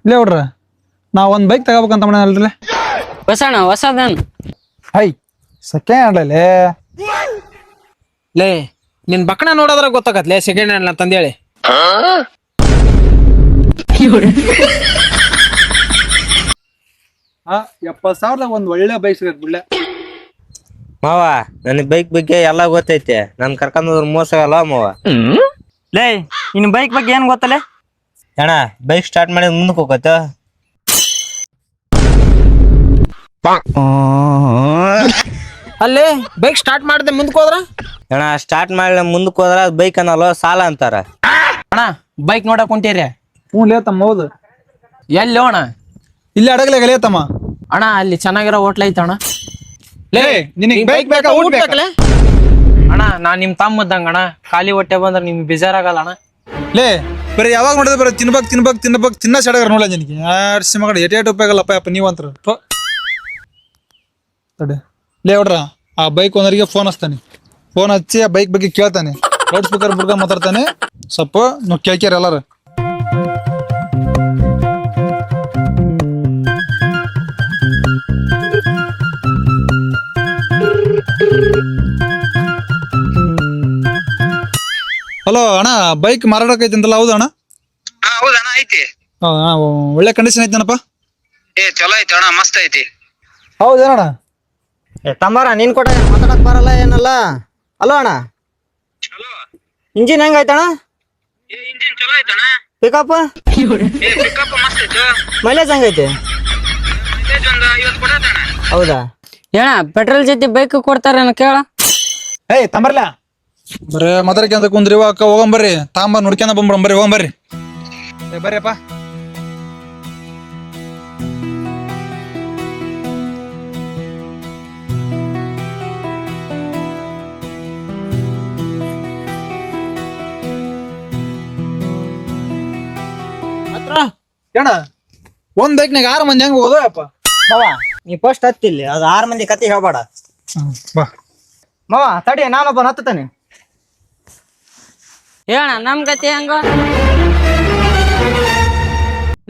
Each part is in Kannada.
ಲೇ ಹುಡ್ರ ನಾ ಒಂದ್ ಬೈಕ್ ತಗೋಬೇಕಂತ ಮಾಡಲ್ರಿ. ಹೊಸಣ ಹೊಸದನ್ ಹೈ ಸೆಕೆಂಡ್ ಹ್ಯಾಂಡ್ಲೇ ಲೇ ನಿನ್ ಬಕ್ಕಣ ನೋಡೋದ್ರ ಗೊತ್ತಾಗತ್ಲೆ ಸೆಕೆಂಡ್ ಹ್ಯಾಂಡ್ ಅಂತಂದೇಳಿ. 70,000 ಒಂದ್ ಒಳ್ಳೆ ಬೈಕ್ ಸಿಗತ್ ಬಿಡ್ಲೆ. ಮಾವ ನನಗ್ ಬೈಕ್ ಬಗ್ಗೆ ಎಲ್ಲಾ ಗೊತ್ತೈತೆ. ನನ್ ಕರ್ಕೊಂಡ್ ಹೋದ್ರ ಮೋಸ ಆಗಲ್ಲ ಮಾವ. ಲೇ ನಿನ್ ಬೈಕ್ ಬಗ್ಗೆ ಏನ್ ಗೊತ್ತಲೆ? ಅಣ್ಣ ಬೈಕ್ ಸ್ಟಾರ್ಟ್ ಮಾಡಿ ಮುಂದಕ್ಕೆ ಹೋಗತ್ತ. ಅಲ್ಲಿ ಬೈಕ್ ಸ್ಟಾರ್ಟ್ ಮಾಡದೆ ಮುಂದಕ್ಕೆ ಹೋದ್ರ ಅಣ್ಣ ಸ್ಟಾರ್ಟ್ ಮಾಡಿ ಮುಂದಕ್ಕೆ ಹೋದ್ರ ಬೈಕ್ ಅನ್ನಲ್ಲ ಸಾಲ ಅಂತಾರ. ಅಣ್ಣ ಬೈಕ್ ನೋಡಕ್ ಕುಂತೀರಿ? ಹ್ಞೂ ಲೇ ತಮ್ಮ ಹೌದು. ಎಲ್ಲಿ ಅಣ್ಣ? ಇಲ್ಲಿ ಅಡಗಲೆ ತಮ್ಮ. ಅಣ್ಣ ಅಲ್ಲಿ ಚೆನ್ನಾಗಿರೋ ಹೋಟ್ಲ್ ಐತಣ್ಣ. ಲೇ ನಿನಗೆ ಬೈಕ್ ಬೇಕಾ ಊಟ ಬೇಕಲ್ಲ? ಅಣ್ಣ ನಾ ನಿಮ್ ತಮ್ಮದ್ದಂಗ ಅಣ್ಣ. ಖಾಲಿ ಹೊಟ್ಟೆ ಬಂದ್ರೆ ನಿಮ್ಗೆ ಬೇಜಾರಾಗಲ್ಲ ಅಣ್ಣ? ಲೇ ಬರೀ ಯಾವಾಗ ನೋಡಿದ್ರೆ ಬರೀ ತಿನ್ಬೇಕು ತಿನ್ನ ಸಡಗರ ನೋಡ ನನಗೆ ಆರ್ಸಿ ಮಗಡ ಎಟೇಟ್ ಉಪಯೋಗಲ್ಲಪ್ಪ ಯಪ್ಪ ನೀವಂತ್ರ ತಡೆ. ಲೇ ಹೊಡ್ರ ಆ ಬೈಕ್ ಓನರಿಗೆ ಫೋನ್ ಹಚ್ತಾನೆ. ಫೋನ್ ಹಚ್ಚಿ ಆ ಬೈಕ್ ಬಗ್ಗೆ ಕೇಳ್ತಾನೆ. ಲೌಡ್ ಸ್ಪೀಕರ್ ಬಿಡ್ಕೊಂಡು ಮಾತಾಡ್ತಾನೆ. ಸ್ವಲ್ಪ ನಾವು ಕೇಳ್ಕ್ಯಾರ ಎಲ್ಲಾರು. ಹಲೋ ಅಣ್ಣ ಬೈಕ್ ಮಾರಾಟಕ್ಕೆ ಐತಿ ಅಂತಲ್ಲ ಹೌದು ಅಣ್ಣ? ಹೌದಣ್ಣ ಐತಿ. ಒಳ್ಳೆ ಕಂಡೀಷನ್ ಐತನಪ್ಪ. ಚಲೋ ಐತಿ ಅಣ್ಣ, ಮಸ್ತ್ ಐತಿ. ಹೌದೇನಣ್ಣ? ತಮ್ಮಾರ ನೀನ್ ಕೊಟ್ಟ ಮಾತಾಡಕ್ ಬರಲ್ಲ ಏನಲ್ಲ. ಅಲೋ ಅಣ್ಣ, ಇಂಜಿನ್ ಹೆಂಗ ಐತಣ್ಣ? ಇಂಜಿನ್ ಚಲೋ ಐತಣ್ಣ. ಪಿಕಪ್ ಪಿಕಪ್ ಮಸ್ತ್ ಐತಿ. ಮೈಲೇಜ್ ಹೆಂಗೈತೆ? ಮೈಲೇಜ್ ಒಂದ್ 50 ಕೊಡತಣ್ಣ. ಹೌದಾ? ಏನ ಪೆಟ್ರೋಲ್ ಜೊತೆ ಬೈಕ್ ಕೊಡ್ತಾರ ಕೇಳ. ಏಯ್ ತಂಬರ್ಲ ಬರ್ರಿ ಮಾತಾಡ್ಕೊಂತ ಕುಂದ್ರಿ ಅಕ್ಕ ಹೋಗಂಬರ್ರಿ. ತಾಂಬ ನೋಡ್ಕೊಂಡ ಬಂದ್ಬಿಡಂಬರ್ರಿ ಹೋಗಂಬರ್ರಿ. ಬರ್ರಿಯಪ್ಪ. ಏನ ಒಂದ್ ಬೈಕ್ನಾಗ 6 ಮಂದಿ ಹೆಂಗ್ ಹೋಗೋದು ಅಪ್ಪ? ಮಾವ ನೀ ಫಸ್ಟ್ ಹತ್ತಿಲ್ಲಿ, ಅದು 6 ಮಂದಿ ಕತೆ ಹೇಳ್ಬೇಡ. ಬಾ ಮಾವ ತಡಿ, ನಾನೊಬ್ಬ ಹತ್ತಾನೆ. ಏಣ ನಮ್ ಗತಿ ಹೆಂಗ?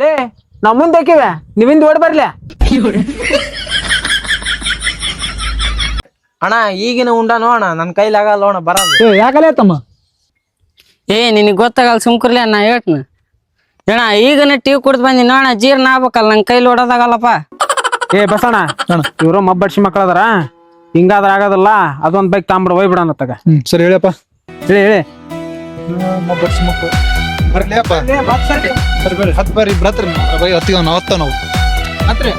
ಲೇ ನಾ ಮುಂದೆ ಹಾಕಿವೆ, ನೀವಿಂದ ಓಡ್ ಬರ್ಲಿ. ಅಣ್ಣ ಈಗಿನ ಉಂಡ ನೋಣ ನನ್ ಕೈಲಾಗಲ್ಲ ನೋಣ ಬರೋದು. ಯಾಕಲೇ ತಮ್ಮ? ನಿನಗ್ ಗೊತ್ತಾಗಲ್ಲ ಸುಮ್ಕರ್ಲಿ ನಾ ಹೇಳ್ತೀನಿ. ಏಣ ಈಗನ ಟೀ ಕುಡ್ದು ಬಂದಿ ನೋಣ, ಜೀರ್ಣ ಆಗ್ಬೇಕಲ್ಲ, ನಂಗೆ ಕೈಲಿ ಓಡೋದಾಗಲ್ಲಪ್ಪ. ಬಸಣ್ಣ ಇವ್ರು ಮಬ್ಬಡ್ಸಿ ಮಕ್ಕಳದಾರ, ಹಿಂಗಾದ್ರ ಆಗೋದಲ್ಲ. ಅದೊಂದ್ ಬೈಕ್ ತಾಂಬಿಡ ಹೋಗ್ಬಿಡಣ ತಗ. ಸರಿ ಹೇಳಿಯಪ್ಪ. ಹೇಳಿ ಬರ್ಲಿ ಅಪ್ಪ. ಬರ್ರಿ ಹತ್ ಬರ್ರಿ ಬ್ರತ್ರಿ ಹತ್ತಿಗ ನಾವತ್ತ ನಾವು ಹತ್ರಿ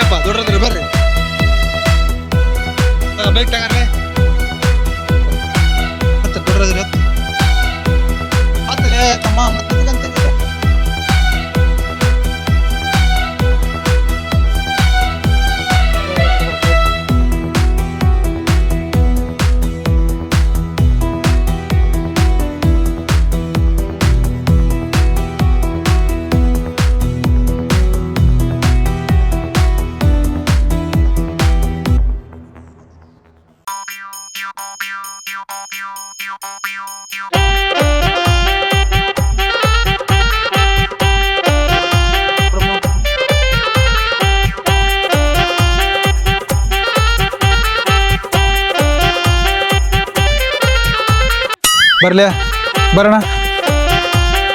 ಅಪ್ಪ ದೊಡ್ಡದ್ರಿ ಬರ್ರಿ ಬೈಕ್ ತಗಾರ್ರಿ. ಹತ್ತ ದೊಡ್ಡದ್ರಿ ಹತ್ತಲೇ ತಮ್ಮ ಹತ್ತಂತೆ. ಬರ್ಲಿ ಬರೋಣ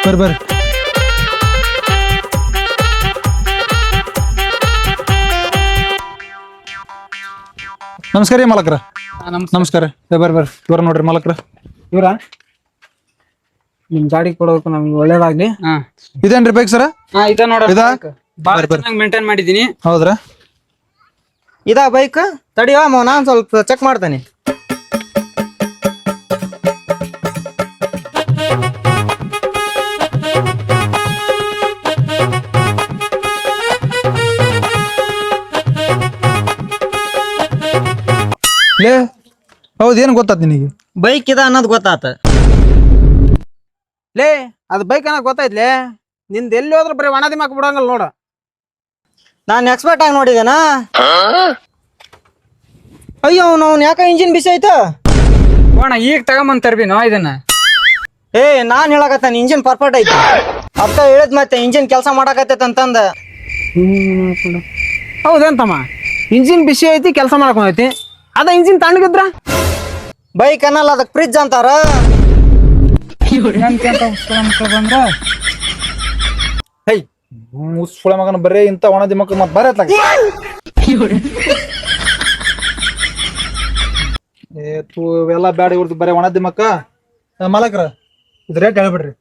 ಬರ್ರಿ. ನಮಸ್ಕಾರ ರೀ ಮಾಲಕ್ರ. ನಮಸ್ಕಾರ. ಬರ್ರಿ ಇವ್ರ ನೋಡ್ರಿ ಮಾಲಕ್ರ. ಇವ್ರ ನಿಮ್ ಗಾಡಿ ಕೊಡೋದಕ್ಕೆ ನಮ್ಗೆ ಒಳ್ಳೇದಾಗ್ಲಿ. ಇದೇನ್ರಿ ಬೈಕ್ ಸರ? ಇದ ನೋಡ ಇದಾ? ಬಾಳ ಚೆನ್ನಾಗಿ ಮೇಂಟೈನ್ ಮಾಡಿದೀನಿ. ಹೌದ್ರಾ? ಇದಾ ಬೈಕ್? ತಡಿಯೋ ಮಾವ, ನಾನ್ ಸ್ವಲ್ಪ ಚೆಕ್ ಮಾಡ್ತೇನೆ. ಲೇ ಹೌದೇನು ಗೊತ್ತಾತ್ ನಿನಗೆ? ಬೈಕ್ ಇದ ಅನ್ನೋದು ಗೊತ್ತಾತ. ಲೇ ಅದ್ ಬೈಕ್ ಅನ್ನೋದು ಗೊತ್ತಾಯ್ತ್ಲೇ. ನಿಂದ ಎಲ್ಲಿ ಹೋದ್ರ ಬರೀ ಒಣದಿ ಮಾಕ್ ಬಿಡಂಗಲ್ಲ ನೋಡ. ನಾನ್ ಎಕ್ಸ್ಪರ್ಟ್ ಆಗಿ ನೋಡಿದೇನಾ? ಅಯ್ಯೋ ಅವ್ನು ಯಾಕ ಇಂಜಿನ್ ಬಿಸಿ ಆಯ್ತು? ಅಣ್ಣ ಈಗ ತಗೊಂಬಂದ್ ತರ್ಬಿನೋ ಇದನ್ನ. ಏ ನಾನ್ ಹೇಳಕತ್ತಾನ ಇಂಜಿನ್ ಪರ್ಫೆಕ್ಟ್ ಐತಿ ಅಕ್ಕ ಹೇಳಿದ್ ಮತ್ತೆ ಇಂಜಿನ್ ಕೆಲಸ ಮಾಡಕತ್ತೈತೆ ಅಂತಂದ. ಹೌದೇಂತಮ್ಮ ಇಂಜಿನ್ ಬಿಸಿ ಐತಿ ಕೆಲಸ ಮಾಡಕೊಂಡೈತಿ ಅದ ಇಂಜಿನ್ ತಣ್ಣಗಿದ್ರ ಬೈಕ್ ಅನ್ನಲ್ಲ ಅದಕ್ಕೆ ಫ್ರಿಜ್ ಅಂತಾರ. ಹೈ ಸುಳೆ ಮಗನ ಬರೇ ಇಂಥ ಒಣ ದಿಮಕ್ಕ ಮತ್ತೆ ಬರೇ ತೂ ಇವೆಲ್ಲ ಬ್ಯಾಡ ಇವ್ರದ್ದು ಬರೇ ಒಣ ದಿಮಕ್ಕ. ಮಾಲಕ್ರ ಇದು ರೇಟ್ ಹೇಳ್ಬಿಡ್ರಿ.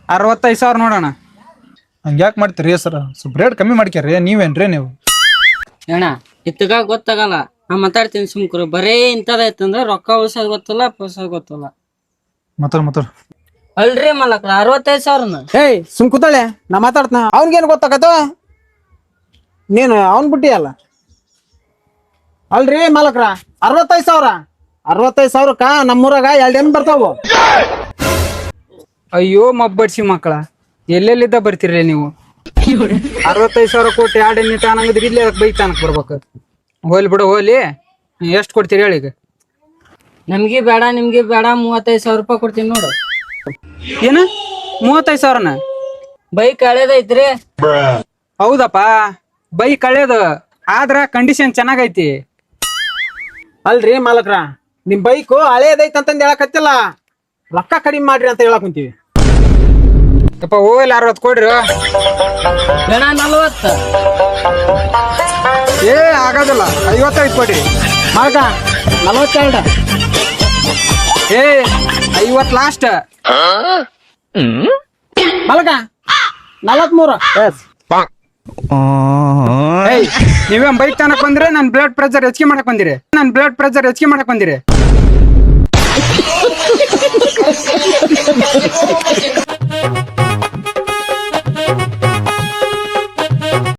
65,000 ನೋಡೋಣ. ಹಂಗೆ ಯಾಕೆ ಮಾಡ್ತೀರಿ ಸರ್? ಸ್ವಲ್ಪ ರೇಟ್ ಕಮ್ಮಿ ಮಾಡ್ಕ್ಯಾರಿ. ನೀವೇನ್ರಿ ನೀವು? ಅಣ್ಣ ಇತ್ತಗ ಗೊತ್ತಾಗಲ್ಲ ನಾ ಮಾತಾಡ್ತೀನಿ ಸುಮ್ಕರು. ಬರೇ ಇಂಥದೈತಂದ್ರ ರೊಕ್ಕ ಉಳ್ಸೋದ್ ಗೊತ್ತಲ್ಲ ಪೋಸೋದ್ ಗೊತ್ತಲ್ಲ. ಮತ್ತ ಅಲ್ರಿ ಮಲಕ್ರ 65,000ನ. ಏಯ್ ಸುಮ್ ಕೂತಾಳೆ ನಾ ಮಾತಾಡ್ತಾನ. ಅವ್ನಿಗೇನು ಗೊತ್ತಾಗತ್ತ ನೀನು ಅವ್ನ್ ಬಿಟ್ಟಿ ಅಲ್ಲ. ಅಲ್ರಿ ಮಾಲಕ್ರ 65,000. 65,000ಕ್ಕ ನಮ್ಮೂರಾಗ 2 ಎಮ್ಮೆ ಬರ್ತಾವು. ಅಯ್ಯೋ ಮಬ್ಬಡ್ಸಿ ಮಕ್ಕಳ ಎಲ್ಲೆಲ್ಲಿದ್ದ ಬರ್ತೀರಿ ನೀವು? 65,000 ಕೊಟ್ಟು 2 ಎಣ್ಣೆ ತಾನಂಗದ್ರಿ ಇಲ್ಲೇ ಬೈಕ್ ತಾನಕ್ ಬರ್ಬೇಕು. ಹೋಲಿ ಬಿಡು ಹೋಲಿ. ಎಷ್ಟು ಕೊಡ್ತೀರಿ ಹೇಳಿ ಈಗ? ನಮ್ಗೆ ಬೇಡ ನಿಮ್ಗೆ ಬೇಡ 35,000 ರೂಪಾಯಿ ಕೊಡ್ತೀನಿ ನೋಡು. ಏನ 35,000ನ? ಬೈಕ್ ಹಳೇದೈತ್ರಿ. ಹೌದಪ್ಪ ಬೈಕ್ ಹಳೇದು ಆದ್ರ ಕಂಡೀಷನ್ ಚೆನ್ನಾಗೈತಿ. ಅಲ್ರಿ ಮಾಲಕ್ರ ನಿಮ್ ಬೈಕು ಹಳೇದೈತ್ ಅಂತಂದ್ ಹೇಳಕತ್ತಿಲ್ಲ, ರೊಕ್ಕ ಕಡಿಮೆ ಮಾಡ್ರಿ ಅಂತ ಹೇಳಕ್ ಕುಂತೀವಿ. ಯಪ್ಪ ಹೋಗ್ಲಿ 60 ಕೊಡ್ರಿ. ಬೇಡ 40. ಏ ಆಗೋದಿಲ್ಲ 55 ಕೊಡ್ರಿ. ಮಾಲಕ 42. ಏ 50 ಲಾಸ್ಟ್. ಮಾಲಕ 43. ಏಯ್ ನೀವೇನ್ ಬೈಕ್ ತನಕ ಬಂದ್ರೆ ನನ್ ಬ್ಲಡ್ ಪ್ರೆಷರ್ ಹೆಚ್ಚಿಗೆ ಮಾಡಕ್ ಬಂದಿರಿ.